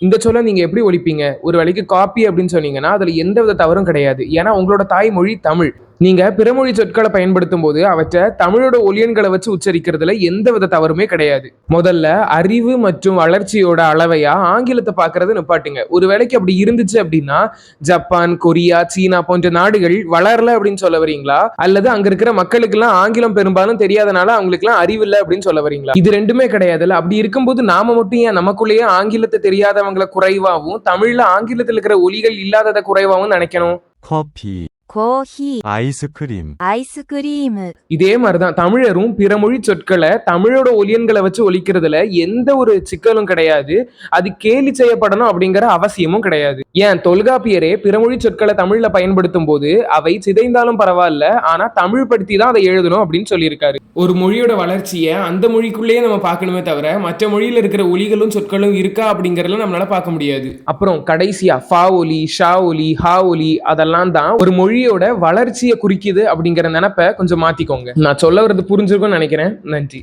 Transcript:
இந்த சொல்ல நீங்க எப்படி ஒலிப்பீங்க? ஒரு வேளைக்கு காப்பி அப்படின்னு சொன்னீங்கன்னா, அதுல எந்தவித தவறும் கிடையாது. ஏன்னா, உங்களோட தாய்மொழி தமிழ். நீங்க பிறமொழி சொற்கள பயன்படுத்தும்போது, அவற்ற தமிழோட ஒலியன்கள வச்சு உச்சரிக்கிறதுல எந்தவித தவறுமே கிடையாது. முதல்ல அறிவு மற்றும் வளர்ச்சியோட அளவையா ஆங்கிலத்த பார்க்கறத நிப்பாட்டுங்க. ஒரு வேளைக்கு அப்படி இருந்துச்சு அப்படின்னா, ஜப்பான், கொரியா, சீனா போன்ற நாடுகள் வளரல அப்படின்னு சொல்ல வரீங்களா? அல்லது அங்க இருக்கிற மக்களுக்கெல்லாம் ஆங்கிலம் பெரும்பாலும் தெரியாதனால அவங்களுக்கெல்லாம் அறிவில்ல அப்படின்னு சொல்ல வரீங்களா? இது 2மே கிடையாதுல்ல. அப்படி இருக்கும்போது நாம மட்டும் ஏன் நமக்குள்ளேயே ஆங்கிலத்த தெரியாதவங்கள குறைவாவும், தமிழ்ல ஆங்கிலத்துல இருக்கிற ஒலிகள் இல்லாதத குறைவாவும் நினைக்கணும்? 커피, コーヒー、 아이스크림, アイスクリーム。 இதே மாதிரிதான் தமிழரும் பிற மொழி சொற்களை தமிழோட ஒலியன்களை வச்சு ஒலிக்கிறதுல எந்த ஒரு சிக்கலும் கிடையாது. அது கேலி செய்யப்படணும் அப்படிங்கிற அவசியமும் கிடையாது. ஏன் தொல்காப்பியரே பிறமொழி சொற்களை தமிழ்ல பயன்படுத்தும் போது அவை சிதைந்தாலும் பரவாயில்ல, ஆனா தமிழ் படுத்தி தான் அதை எழுதணும் அப்படின்னு சொல்லியிருக்காரு. ஒரு மொழியோட வளர்ச்சியை அந்த மொழிக்குள்ளேயே நம்ம பார்க்கணுமே தவிர மற்ற மொழியில இருக்கிற ஒலிகளும் சொற்களும் இருக்கா அப்படிங்கறதுல நம்மளால பார்க்க முடியாது. அப்புறம் கடைசியா ஃபா ஒலி, ஷா ஒலி, ஹா ஒலி அதெல்லாம் தான் ஒரு மொழியோட வளர்ச்சியை குறிக்குது அப்படிங்கிற நினைப்ப கொஞ்சம் மாத்திக்கோங்க. நான் சொல்ல வர்றது புரிஞ்சிருக்கும்னு நினைக்கிறேன். நன்றி.